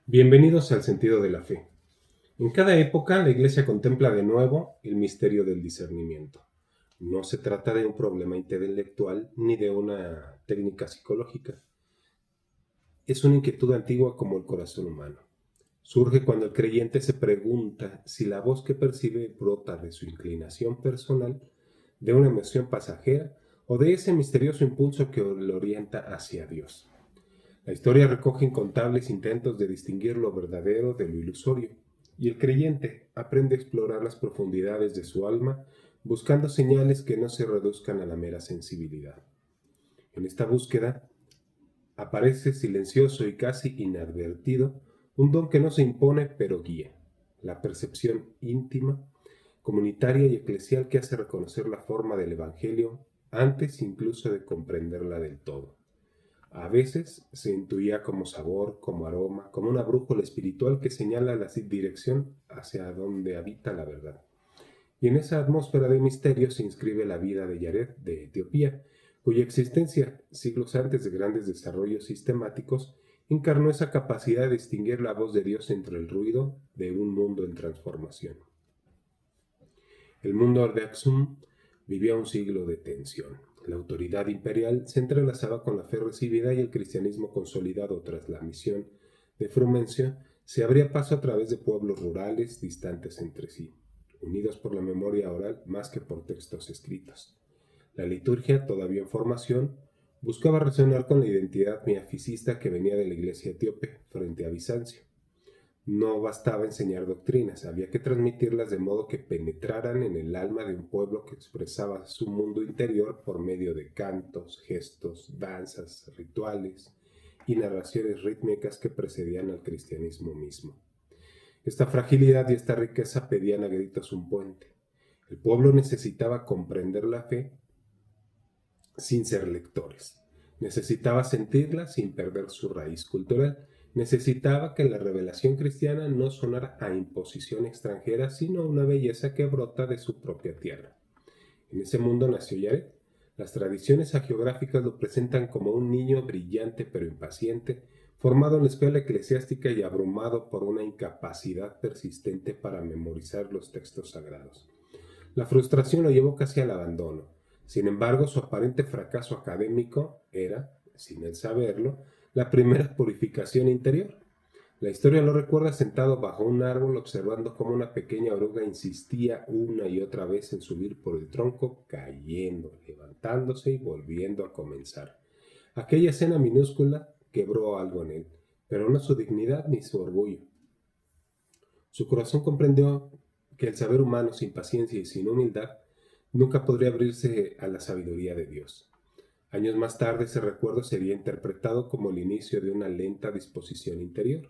Bienvenidos al sentido de la fe. En cada época la Iglesia contempla de nuevo el misterio del discernimiento. No se trata de un problema intelectual ni de una técnica psicológica. Es una inquietud antigua como el corazón humano. Surge cuando el creyente se pregunta si la voz que percibe brota de su inclinación personal, de una emoción pasajera o de ese misterioso impulso que lo orienta hacia Dios. La historia recoge incontables intentos de distinguir lo verdadero de lo ilusorio, y el creyente aprende a explorar las profundidades de su alma, buscando señales que no se reduzcan a la mera sensibilidad. En esta búsqueda aparece silencioso y casi inadvertido un don que no se impone pero guía, la percepción íntima, comunitaria y eclesial que hace reconocer la forma del Evangelio antes incluso de comprenderla del todo. A veces se intuía como sabor, como aroma, como una brújula espiritual que señala la dirección hacia donde habita la verdad. Y en esa atmósfera de misterio se inscribe la vida de Yared de Etiopía, cuya existencia, siglos antes de grandes desarrollos sistemáticos, encarnó esa capacidad de distinguir la voz de Dios entre el ruido de un mundo en transformación. El mundo de Aksum vivía un siglo de tensión. La autoridad imperial se entrelazaba con la fe recibida y el cristianismo consolidado tras la misión de Frumencio se abría paso a través de pueblos rurales distantes entre sí, unidos por la memoria oral más que por textos escritos. La liturgia, todavía en formación, buscaba resonar con la identidad miafisista que venía de la iglesia etíope frente a Bizancio. No bastaba enseñar doctrinas, había que transmitirlas de modo que penetraran en el alma de un pueblo que expresaba su mundo interior por medio de cantos, gestos, danzas, rituales y narraciones rítmicas que precedían al cristianismo mismo. Esta fragilidad y esta riqueza pedían a gritos un puente. El pueblo necesitaba comprender la fe sin ser lectores. Necesitaba sentirla sin perder su raíz cultural. Necesitaba que la revelación cristiana no sonara a imposición extranjera, sino a una belleza que brota de su propia tierra. En ese mundo nació Yared. Las tradiciones hagiográficas lo presentan como un niño brillante pero impaciente, formado en la escuela eclesiástica y abrumado por una incapacidad persistente para memorizar los textos sagrados. La frustración lo llevó casi al abandono. Sin embargo, su aparente fracaso académico era, sin él saberlo, la primera purificación interior. La historia lo recuerda sentado bajo un árbol observando cómo una pequeña oruga insistía una y otra vez en subir por el tronco, cayendo, levantándose y volviendo a comenzar. Aquella escena minúscula quebró algo en él, pero no su dignidad ni su orgullo. Su corazón comprendió que el saber humano sin paciencia y sin humildad nunca podría abrirse a la sabiduría de Dios. Años más tarde ese recuerdo sería interpretado como el inicio de una lenta disposición interior,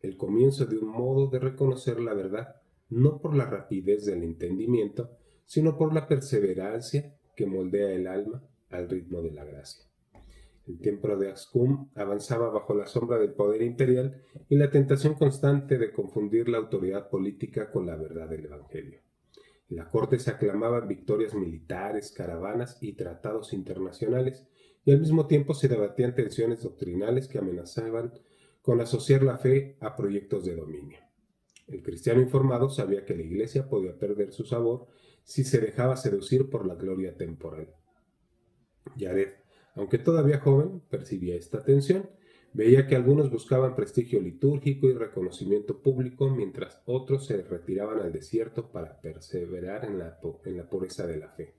el comienzo de un modo de reconocer la verdad, no por la rapidez del entendimiento, sino por la perseverancia que moldea el alma al ritmo de la gracia. El templo de Ascum avanzaba bajo la sombra del poder imperial y la tentación constante de confundir la autoridad política con la verdad del Evangelio. En la corte se aclamaban victorias militares, caravanas y tratados internacionales, y al mismo tiempo se debatían tensiones doctrinales que amenazaban con asociar la fe a proyectos de dominio. El cristiano informado sabía que la iglesia podía perder su sabor si se dejaba seducir por la gloria temporal. Yared, aunque todavía joven, percibía esta tensión. Veía que algunos buscaban prestigio litúrgico y reconocimiento público, mientras otros se retiraban al desierto para perseverar en la pureza de la fe.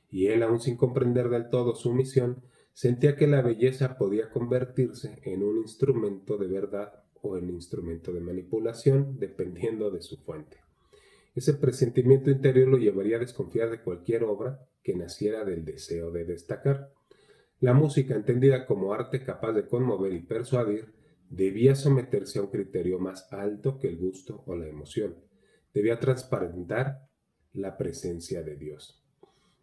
Y él, aún sin comprender del todo su misión, sentía que la belleza podía convertirse en un instrumento de verdad o en instrumento de manipulación, dependiendo de su fuente. Ese presentimiento interior lo llevaría a desconfiar de cualquier obra que naciera del deseo de destacar. La música, entendida como arte capaz de conmover y persuadir, debía someterse a un criterio más alto que el gusto o la emoción. Debía transparentar la presencia de Dios.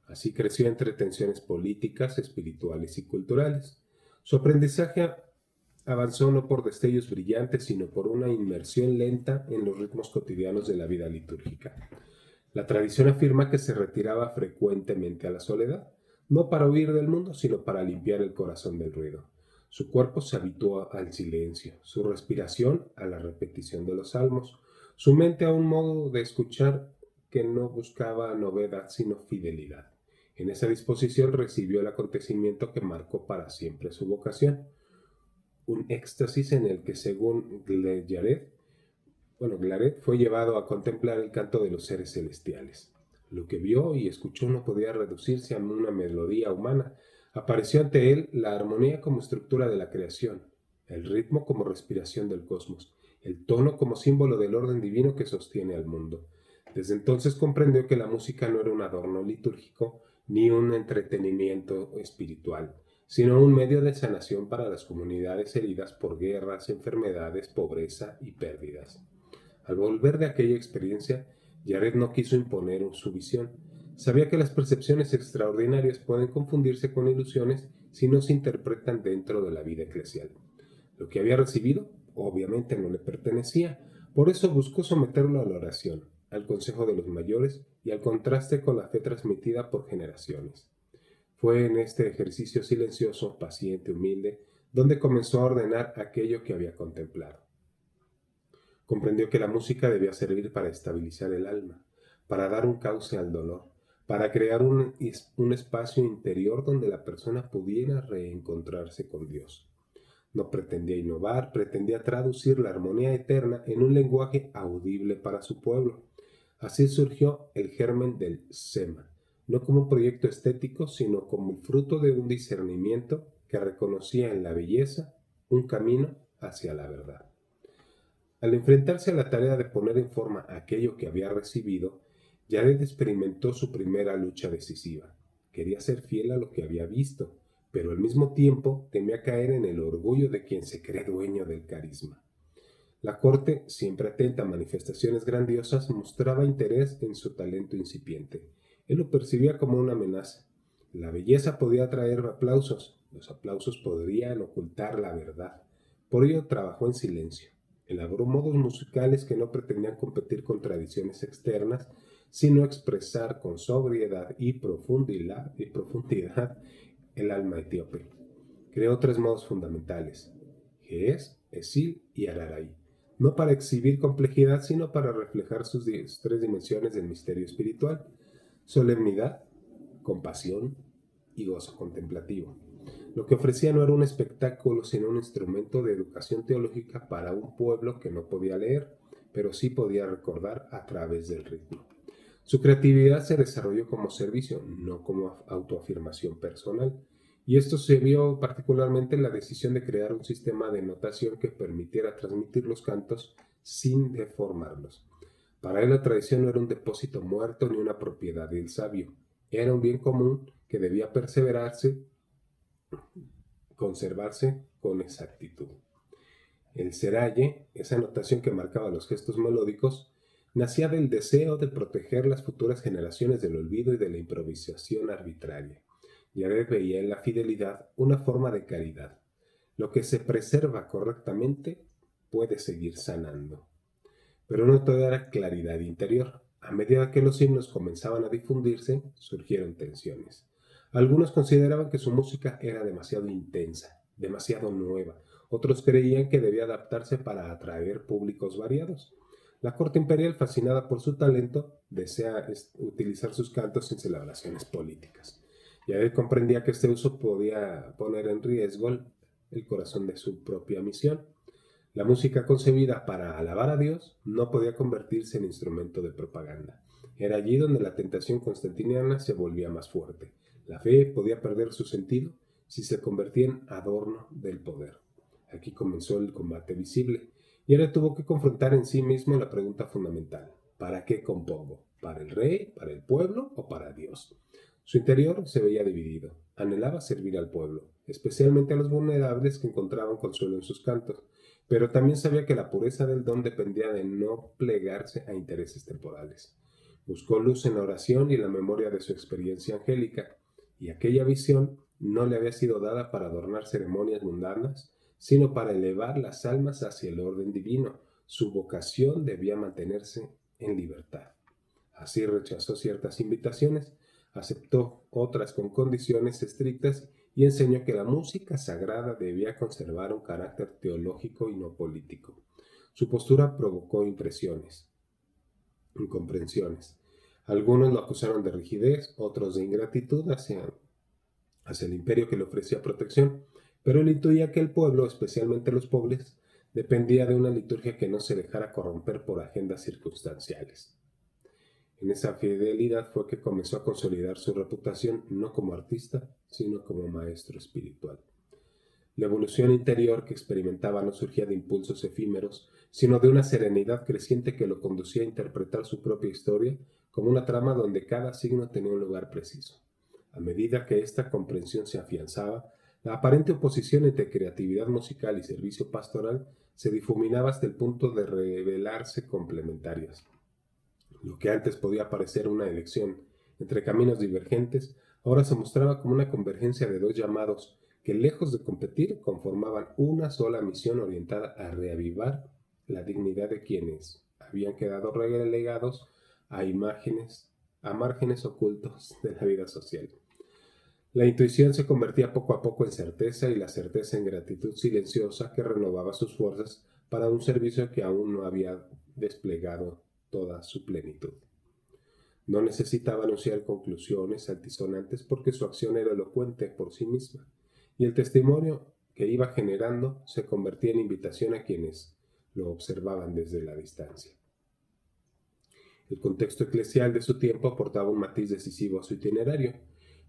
Así creció entre tensiones políticas, espirituales y culturales. Su aprendizaje avanzó no por destellos brillantes, sino por una inmersión lenta en los ritmos cotidianos de la vida litúrgica. La tradición afirma que se retiraba frecuentemente a la soledad, no para huir del mundo, sino para limpiar el corazón del ruido. Su cuerpo se habituó al silencio, su respiración a la repetición de los salmos, su mente a un modo de escuchar que no buscaba novedad sino fidelidad. En esa disposición recibió el acontecimiento que marcó para siempre su vocación, un éxtasis en el que, según Glaret fue llevado a contemplar el canto de los seres celestiales. Lo que vio y escuchó no podía reducirse a una melodía humana. Apareció ante él la armonía como estructura de la creación, el ritmo como respiración del cosmos, el tono como símbolo del orden divino que sostiene al mundo. Desde entonces comprendió que la música no era un adorno litúrgico ni un entretenimiento espiritual, sino un medio de sanación para las comunidades heridas por guerras, enfermedades, pobreza y pérdidas. Al volver de aquella experiencia, Jared no quiso imponer su visión. Sabía que las percepciones extraordinarias pueden confundirse con ilusiones si no se interpretan dentro de la vida eclesial. Lo que había recibido, obviamente, no le pertenecía. Por eso buscó someterlo a la oración, al consejo de los mayores y al contraste con la fe transmitida por generaciones. Fue en este ejercicio silencioso, paciente, humilde, donde comenzó a ordenar aquello que había contemplado. Comprendió que la música debía servir para estabilizar el alma, para dar un cauce al dolor, para crear un espacio interior donde la persona pudiera reencontrarse con Dios. No pretendía innovar, pretendía traducir la armonía eterna en un lenguaje audible para su pueblo. Así surgió el germen del Sema, no como un proyecto estético, sino como el fruto de un discernimiento que reconocía en la belleza un camino hacia la verdad. Al enfrentarse a la tarea de poner en forma aquello que había recibido, Jared experimentó su primera lucha decisiva. Quería ser fiel a lo que había visto, pero al mismo tiempo temía caer en el orgullo de quien se cree dueño del carisma. La corte, siempre atenta a manifestaciones grandiosas, mostraba interés en su talento incipiente. Él lo percibía como una amenaza. La belleza podía atraer aplausos, los aplausos podrían ocultar la verdad. Por ello trabajó en silencio. Elaboró modos musicales que no pretendían competir con tradiciones externas, sino expresar con sobriedad y profundidad el alma etíope. Creó 3 modos fundamentales: Ge'ez, Esil y Ararai, no para exhibir complejidad, sino para reflejar sus 3 dimensiones del misterio espiritual: solemnidad, compasión y gozo contemplativo. Lo que ofrecía no era un espectáculo, sino un instrumento de educación teológica para un pueblo que no podía leer, pero sí podía recordar a través del ritmo. Su creatividad se desarrolló como servicio, no como autoafirmación personal, y esto se vio particularmente en la decisión de crear un sistema de notación que permitiera transmitir los cantos sin deformarlos. Para él la tradición no era un depósito muerto ni una propiedad del sabio, era un bien común que debía conservarse con exactitud. El seraye, esa notación que marcaba los gestos melódicos, nacía del deseo de proteger las futuras generaciones del olvido y de la improvisación arbitraria. Jared veía en la fidelidad una forma de caridad. Lo que se preserva correctamente puede seguir sanando. Pero no todo era claridad interior. A medida que los himnos comenzaban a difundirse, surgieron tensiones. Algunos consideraban que su música era demasiado intensa, demasiado nueva. Otros creían que debía adaptarse para atraer públicos variados. La corte imperial, fascinada por su talento, desea utilizar sus cantos en celebraciones políticas. Jared comprendía que este uso podía poner en riesgo el corazón de su propia misión. La música concebida para alabar a Dios no podía convertirse en instrumento de propaganda. Era allí donde la tentación constantiniana se volvía más fuerte. La fe podía perder su sentido si se convertía en adorno del poder. Aquí comenzó el combate visible, y ahora tuvo que confrontar en sí mismo la pregunta fundamental: ¿para qué compongo? ¿Para el rey, para el pueblo o para Dios? Su interior se veía dividido. Anhelaba servir al pueblo, especialmente a los vulnerables que encontraban consuelo en sus cantos, pero también sabía que la pureza del don dependía de no plegarse a intereses temporales. Buscó luz en la oración y en la memoria de su experiencia angélica, y aquella visión no le había sido dada para adornar ceremonias mundanas, sino para elevar las almas hacia el orden divino. Su vocación debía mantenerse en libertad. Así rechazó ciertas invitaciones, aceptó otras con condiciones estrictas y enseñó que la música sagrada debía conservar un carácter teológico y no político. Su postura provocó incomprensiones. Algunos lo acusaron de rigidez, otros de ingratitud hacia el imperio que le ofrecía protección, pero él intuía que el pueblo, especialmente los pobres, dependía de una liturgia que no se dejara corromper por agendas circunstanciales. En esa fidelidad fue que comenzó a consolidar su reputación no como artista, sino como maestro espiritual. La evolución interior que experimentaba no surgía de impulsos efímeros, sino de una serenidad creciente que lo conducía a interpretar su propia historia como una trama donde cada signo tenía un lugar preciso. A medida que esta comprensión se afianzaba, la aparente oposición entre creatividad musical y servicio pastoral se difuminaba hasta el punto de revelarse complementarias. Lo que antes podía parecer una elección entre caminos divergentes, ahora se mostraba como una convergencia de dos llamados que, lejos de competir, conformaban una sola misión orientada a reavivar la dignidad de quienes habían quedado relegados a márgenes ocultos de la vida social. La intuición se convertía poco a poco en certeza y la certeza en gratitud silenciosa que renovaba sus fuerzas para un servicio que aún no había desplegado toda su plenitud. No necesitaba anunciar conclusiones altisonantes porque su acción era elocuente por sí misma, y el testimonio que iba generando se convertía en invitación a quienes lo observaban desde la distancia. El contexto eclesial de su tiempo aportaba un matiz decisivo a su itinerario.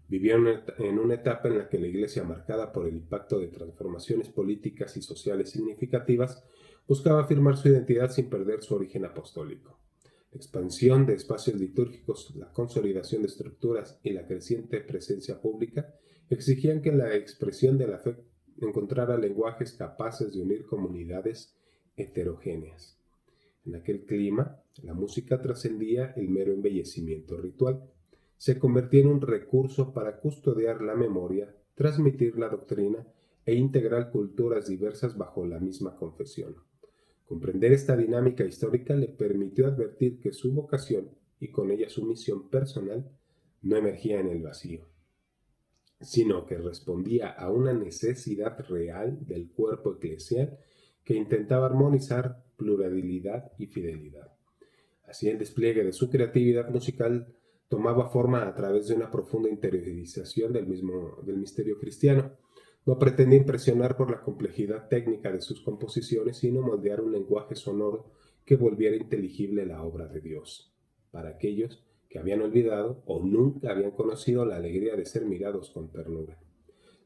Vivía en una etapa en la que la Iglesia, marcada por el impacto de transformaciones políticas y sociales significativas, buscaba afirmar su identidad sin perder su origen apostólico. La expansión de espacios litúrgicos, la consolidación de estructuras y la creciente presencia pública exigían que la expresión de la fe encontrara lenguajes capaces de unir comunidades heterogéneas. En aquel clima, la música trascendía el mero embellecimiento ritual. Se convertía en un recurso para custodiar la memoria, transmitir la doctrina e integrar culturas diversas bajo la misma confesión. Comprender esta dinámica histórica le permitió advertir que su vocación, y con ella su misión personal, no emergía en el vacío, sino que respondía a una necesidad real del cuerpo eclesial que intentaba armonizar pluralidad y fidelidad. Así, el despliegue de su creatividad musical tomaba forma a través de una profunda interiorización del misterio cristiano. No pretendía impresionar por la complejidad técnica de sus composiciones, sino moldear un lenguaje sonoro que volviera inteligible la obra de Dios, para aquellos que habían olvidado o nunca habían conocido la alegría de ser mirados con ternura.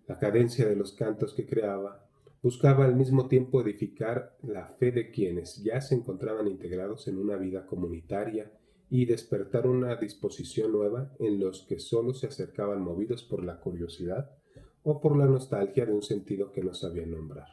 La cadencia de los cantos que creaba buscaba al mismo tiempo edificar la fe de quienes ya se encontraban integrados en una vida comunitaria y despertar una disposición nueva en los que solo se acercaban movidos por la curiosidad o por la nostalgia de un sentido que no sabían nombrar.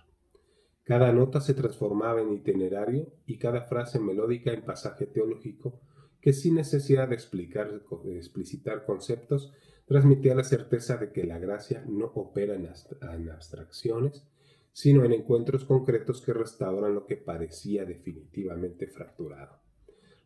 Cada nota se transformaba en itinerario y cada frase melódica en pasaje teológico que, sin necesidad de explicitar conceptos, transmitía la certeza de que la gracia no opera en abstracciones, sino en encuentros concretos que restauran lo que parecía definitivamente fracturado.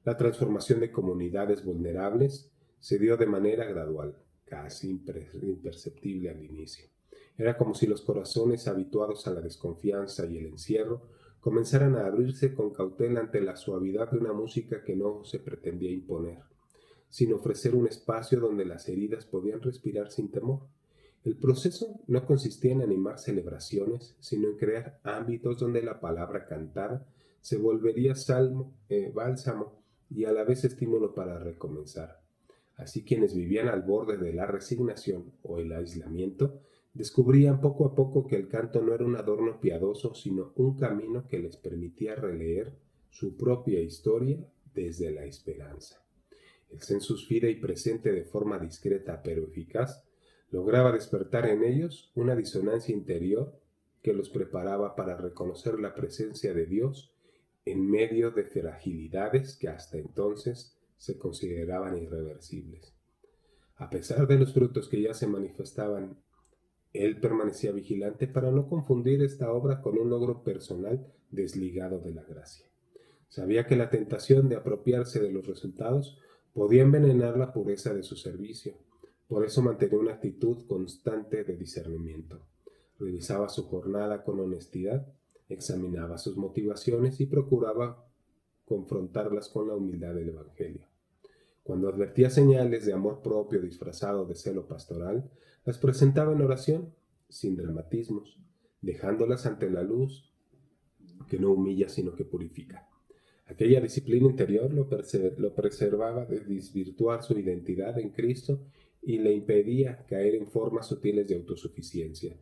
La transformación de comunidades vulnerables se dio de manera gradual, casi imperceptible al inicio. Era como si los corazones habituados a la desconfianza y el encierro comenzaran a abrirse con cautela ante la suavidad de una música que no se pretendía imponer, sino ofrecer un espacio donde las heridas podían respirar sin temor. El proceso no consistía en animar celebraciones, sino en crear ámbitos donde la palabra cantada se volvería bálsamo y a la vez estímulo para recomenzar. Así, quienes vivían al borde de la resignación o el aislamiento descubrían poco a poco que el canto no era un adorno piadoso, sino un camino que les permitía releer su propia historia desde la esperanza. El sensus fidei presente de forma discreta pero eficaz lograba despertar en ellos una disonancia interior que los preparaba para reconocer la presencia de Dios en medio de fragilidades que hasta entonces se consideraban irreversibles. A pesar de los frutos que ya se manifestaban, él permanecía vigilante para no confundir esta obra con un logro personal desligado de la gracia. Sabía que la tentación de apropiarse de los resultados podía envenenar la pureza de su servicio. Por eso mantenía una actitud constante de discernimiento. Revisaba su jornada con honestidad, examinaba sus motivaciones y procuraba confrontarlas con la humildad del Evangelio. Cuando advertía señales de amor propio disfrazado de celo pastoral, las presentaba en oración, sin dramatismos, dejándolas ante la luz que no humilla sino que purifica. Aquella disciplina interior lo preservaba de desvirtuar su identidad en Cristo y le impedía caer en formas sutiles de autosuficiencia.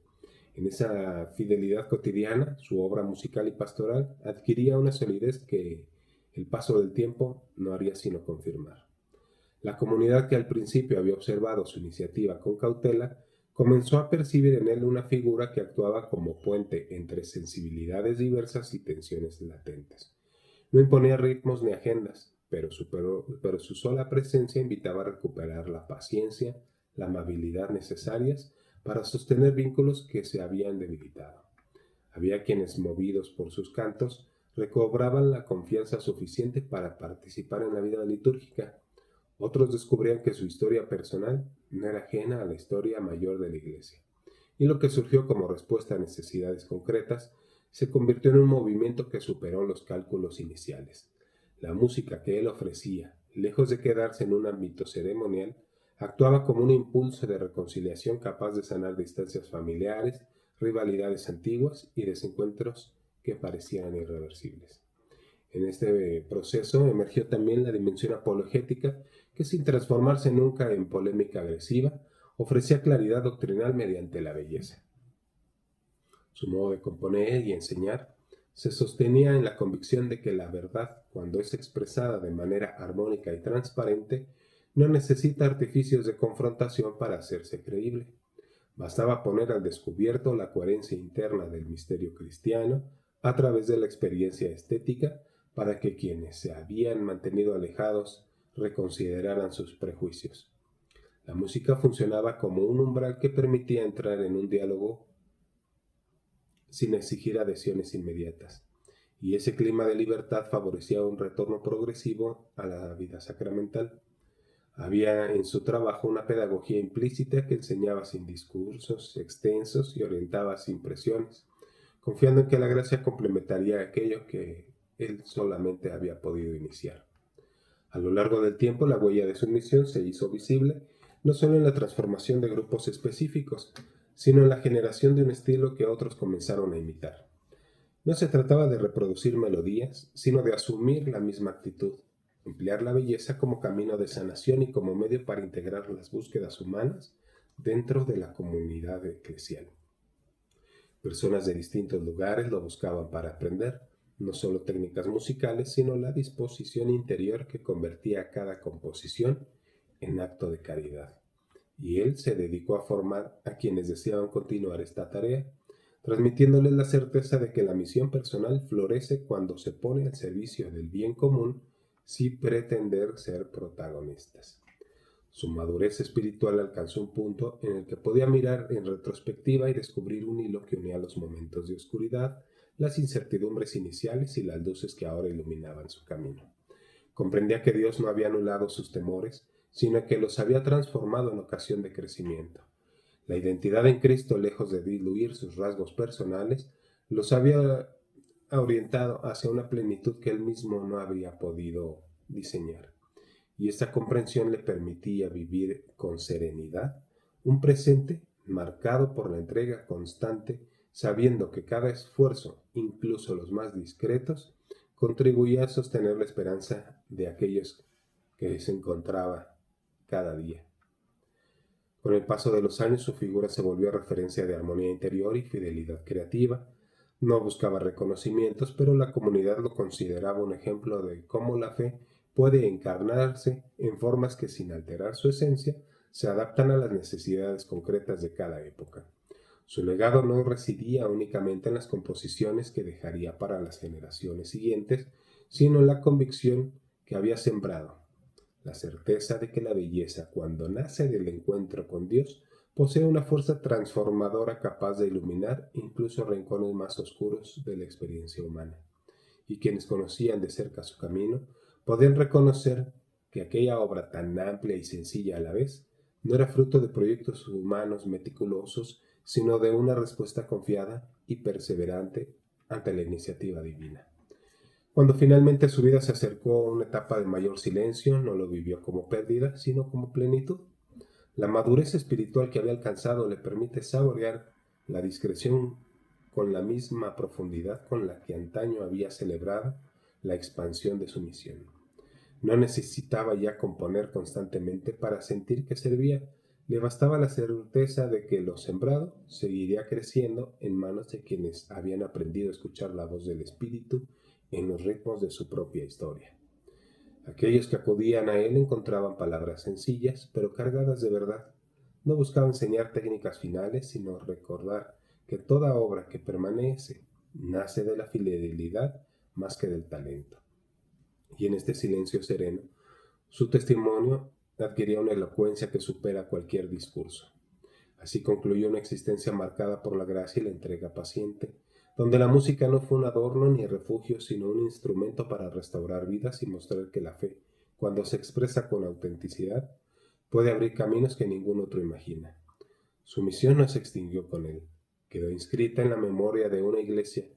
En esa fidelidad cotidiana, su obra musical y pastoral adquiría una solidez que el paso del tiempo no haría sino confirmar. La comunidad que al principio había observado su iniciativa con cautela, comenzó a percibir en él una figura que actuaba como puente entre sensibilidades diversas y tensiones latentes. No imponía ritmos ni agendas, pero su sola presencia invitaba a recuperar la paciencia, la amabilidad necesarias para sostener vínculos que se habían debilitado. Había quienes, movidos por sus cantos, recobraban la confianza suficiente para participar en la vida litúrgica. Otros descubrían que su historia personal no era ajena a la historia mayor de la Iglesia, y lo que surgió como respuesta a necesidades concretas se convirtió en un movimiento que superó los cálculos iniciales. La música que él ofrecía, lejos de quedarse en un ámbito ceremonial, actuaba como un impulso de reconciliación capaz de sanar distancias familiares, rivalidades antiguas y desencuentros que parecían irreversibles. En este proceso emergió también la dimensión apologética, que sin transformarse nunca en polémica agresiva, ofrecía claridad doctrinal mediante la belleza. Su modo de componer y enseñar se sostenía en la convicción de que la verdad, cuando es expresada de manera armónica y transparente, no necesita artificios de confrontación para hacerse creíble. Bastaba poner al descubierto la coherencia interna del misterio cristiano a través de la experiencia estética para que quienes se habían mantenido alejados reconsideraran sus prejuicios. La música funcionaba como un umbral que permitía entrar en un diálogo sin exigir adhesiones inmediatas, y ese clima de libertad favorecía un retorno progresivo a la vida sacramental. Había en su trabajo una pedagogía implícita que enseñaba sin discursos extensos y orientaba sin presiones, confiando en que la gracia complementaría aquello que él solamente había podido iniciar. A lo largo del tiempo, la huella de su misión se hizo visible, no solo en la transformación de grupos específicos, sino en la generación de un estilo que otros comenzaron a imitar. No se trataba de reproducir melodías, sino de asumir la misma actitud, emplear la belleza como camino de sanación y como medio para integrar las búsquedas humanas dentro de la comunidad eclesial. Personas de distintos lugares lo buscaban para aprender, no solo técnicas musicales, sino la disposición interior que convertía cada composición en acto de caridad. Y él se dedicó a formar a quienes deseaban continuar esta tarea, transmitiéndoles la certeza de que la misión personal florece cuando se pone al servicio del bien común sin pretender ser protagonistas. Su madurez espiritual alcanzó un punto en el que podía mirar en retrospectiva y descubrir un hilo que unía los momentos de oscuridad, las incertidumbres iniciales y las luces que ahora iluminaban su camino. Comprendía que Dios no había anulado sus temores, sino que los había transformado en ocasión de crecimiento. La identidad en Cristo, lejos de diluir sus rasgos personales, los había orientado hacia una plenitud que él mismo no habría podido diseñar. Y esta comprensión le permitía vivir con serenidad un presente marcado por la entrega constante, sabiendo que cada esfuerzo, incluso los más discretos, contribuía a sostener la esperanza de aquellos que se encontraba cada día. Con el paso de los años su figura se volvió referencia de armonía interior y fidelidad creativa. No buscaba reconocimientos, pero la comunidad lo consideraba un ejemplo de cómo la fe puede encarnarse en formas que, sin alterar su esencia, se adaptan a las necesidades concretas de cada época. Su legado no residía únicamente en las composiciones que dejaría para las generaciones siguientes, sino en la convicción que había sembrado, la certeza de que la belleza, cuando nace del encuentro con Dios, posee una fuerza transformadora capaz de iluminar incluso rincones más oscuros de la experiencia humana. Y quienes conocían de cerca su camino podían reconocer que aquella obra tan amplia y sencilla a la vez no era fruto de proyectos humanos meticulosos, sino de una respuesta confiada y perseverante ante la iniciativa divina. Cuando finalmente su vida se acercó a una etapa de mayor silencio, no lo vivió como pérdida, sino como plenitud. La madurez espiritual que había alcanzado le permite saborear la discreción con la misma profundidad con la que antaño había celebrado la expansión de su misión. No necesitaba ya componer constantemente para sentir que servía. Le bastaba la certeza de que lo sembrado seguiría creciendo en manos de quienes habían aprendido a escuchar la voz del Espíritu en los ritmos de su propia historia. Aquellos que acudían a él encontraban palabras sencillas, pero cargadas de verdad. No buscaba enseñar técnicas finales, sino recordar que toda obra que permanece nace de la fidelidad más que del talento. Y en este silencio sereno, su testimonio adquiría una elocuencia que supera cualquier discurso. Así concluyó una existencia marcada por la gracia y la entrega paciente, donde la música no fue un adorno ni refugio, sino un instrumento para restaurar vidas y mostrar que la fe, cuando se expresa con autenticidad, puede abrir caminos que ningún otro imagina. Su misión no se extinguió con él, quedó inscrita en la memoria de una iglesia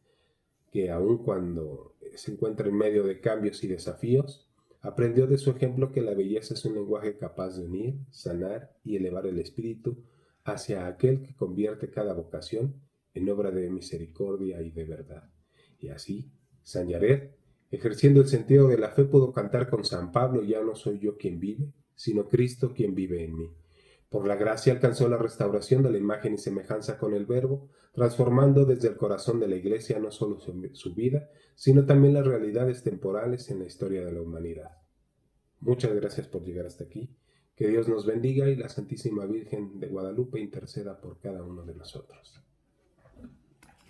que, aun cuando se encuentra en medio de cambios y desafíos, aprendió de su ejemplo que la belleza es un lenguaje capaz de unir, sanar y elevar el espíritu hacia aquel que convierte cada vocación en obra de misericordia y de verdad. Y así, San Yared, ejerciendo el sentido de la fe, pudo cantar con San Pablo: ya no soy yo quien vive, sino Cristo quien vive en mí. Por la gracia alcanzó la restauración de la imagen y semejanza con el Verbo, transformando desde el corazón de la Iglesia no solo su vida, sino también las realidades temporales en la historia de la humanidad. Muchas gracias por llegar hasta aquí. Que Dios nos bendiga y la Santísima Virgen de Guadalupe interceda por cada uno de nosotros.